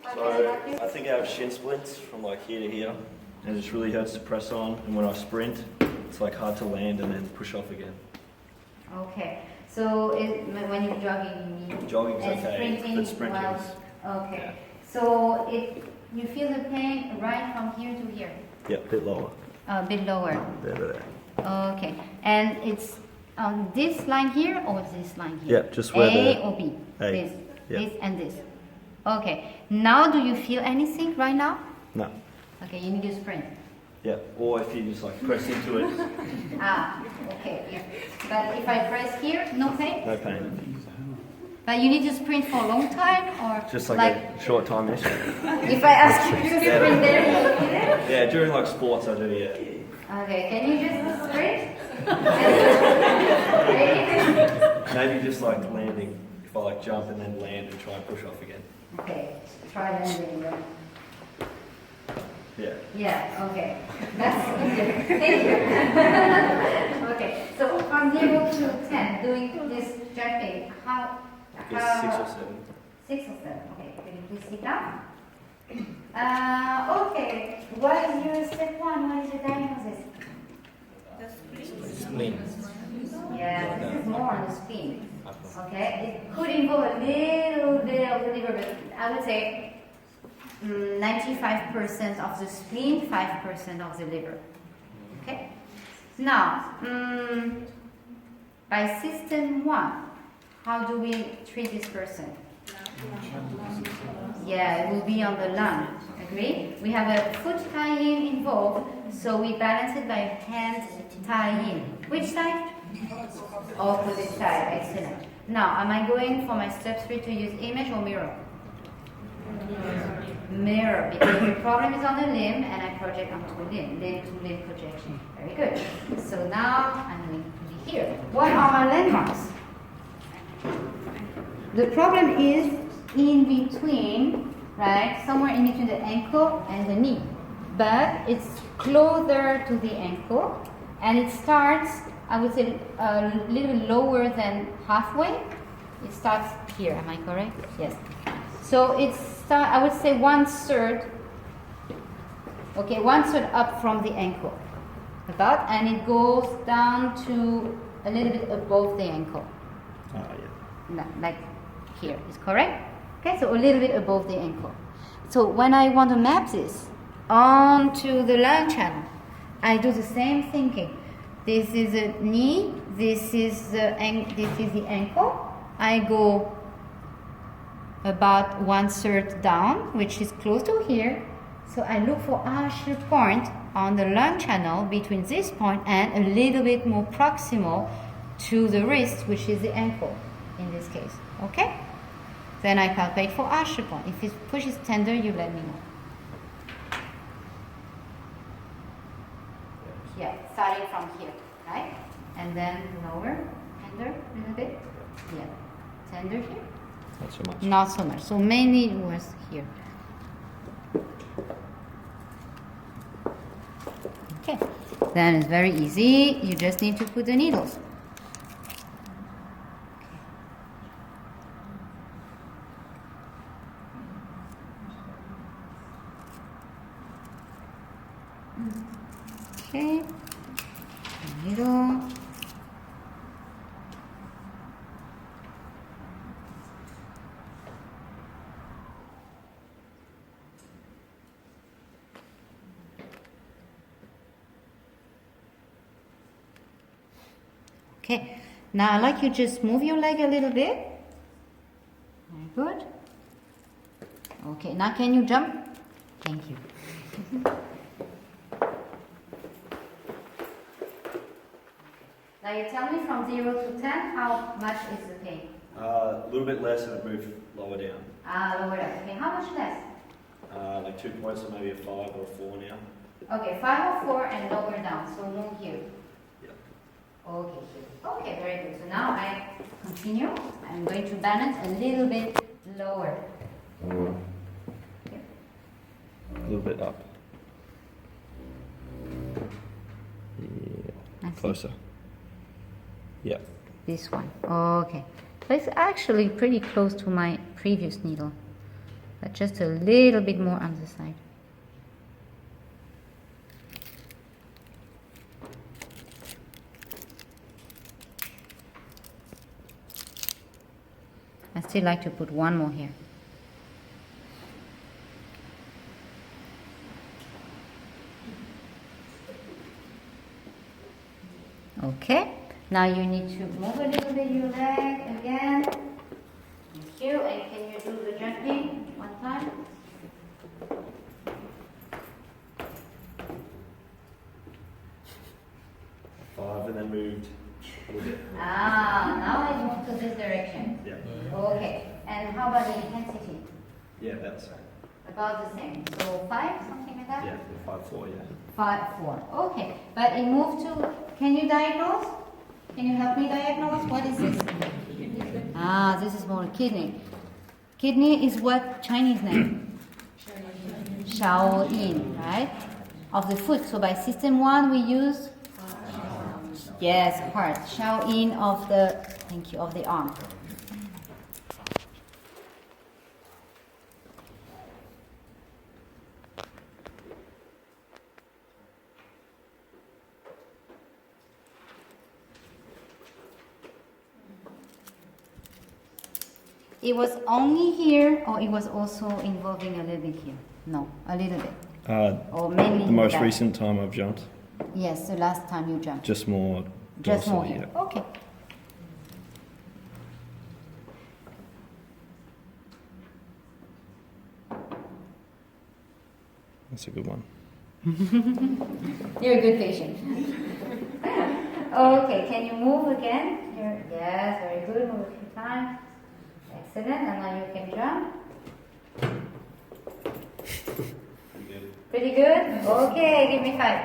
So I think I have shin splints from like here to here, and it just really hurts to press on. And when I sprint, it's like hard to land and then push off again. Okay. So when you're jogging, you need Jogging's and okay, sprinting. but sprinting's Okay. yeah. So you feel the pain right from here to here. Yeah, a bit lower. A bit lower. There. Okay. And it's on this line here or this line here? Yeah, just where A the or B? A. This, Yeah. this and this. Okay. Now do you feel anything right now? No. Okay, you need to sprint. Yeah, or if you just like press into it, Okay. Yeah. But if I press here, no pain? no pain. But you need to sprint for a long time or Just like a short time issue. if I ask you to sprint there, you'll be there? Yeah, during like sports I do, yeah. Okay, can you just sprint? Maybe just like landing. If I like jump and then land and try and push off again. Okay, try landing then. Yeah. Yeah, okay. That's easier. Thank you. Okay, so from 0 to 10, doing this jumping, how? I guess 6 or 7. 6 or 7. Okay, can you please sit down? Okay, what is your step 1? What is your diagnosis? Splints. Yeah, this is more on the spin. Okay, it could involve a little bit of the liver, but I would say 95% of the spleen, 5% of the liver. Okay? Now, by system 1, how do we treat this person? Yeah, it will be on the lung. Agree? We have a foot tie-in involved, so we balance it by hand tie-in. Which side? Opposite side. Excellent. Now, am I going for my step 3 to use image or mirror? Mirror, because the problem is on the limb and I project onto a limb to limb projection. Very good. So now I'm going to be here. What are my landmarks? The problem is in between, right? Somewhere in between the ankle and the knee. But it's closer to the ankle and it starts, I would say, a little bit lower than halfway. It starts here, am I correct? Yes. So it's, I would say 1/3, okay, 1/3 up from the ankle, about, and it goes down to a little bit above the ankle. Yeah. Like here, is correct? Okay, so a little bit above the ankle. So when I want to map this onto the lung channel, I do the same thinking. This is the knee, this is the ankle. I go about 1/3 down, which is close to here. So I look for Usher point on the lung channel between this point and a little bit more proximal to the wrist, which is the ankle in this case. Okay? Then I palpate for Usher point. If it pushes tender, you let me know. Yeah, starting from here, right? And then lower, tender a little bit. Yeah, tender here. Not so much. Not so much. So mainly it was here. Okay. Then it's very easy. You just need to put the needles. Okay. Needle. Okay, now I'd like you to just move your leg a little bit. Very good. Okay, now can you jump? Thank you. Now you tell me from 0 to 10, how much is the pain? A little bit less and it moved lower down. Lower down. Okay, how much less? Like 2 points or maybe a 5 or a 4 now. Okay, 5 or 4 and lower down, so no here. Yeah. Okay, here. Okay, very good. So now I continue. I'm going to balance a little bit lower. Here. A little bit up. Yeah. Closer. Yeah. This one. Okay. So it's actually pretty close to my previous needle. but just a little bit more on the side. I still like to put one more here. Okay, now you need to move a little bit your leg again. Thank you. And can you do the jumping one time? Five and then moved a little bit. Ah, now I move to this direction. Yeah. Okay, and how about the intensity? Yeah, about the same. About the same. So 5, something like that? Yeah, 5-4, yeah. 5-4. Okay, but it moved to. Can you diagnose? Can you help me diagnose? What is this? Ah, this is more kidney. Kidney is what Chinese name? Shao Yin, right? Of the foot. So by system 1 we use. Yes, heart. Shao Yin of the. Thank you, of the arm. It was only here, or it was also involving a little bit here? No, a little bit. Or mainly The most that. recent time I've jumped, Yes, the last time you jumped. just more Just more dorsally, here. yeah. Okay. That's a good one. You're a good patient. Okay, can you move again? Yes, very good. Move a few times. Excellent. And now you can jump. Pretty good. Pretty good? Okay, give me 5.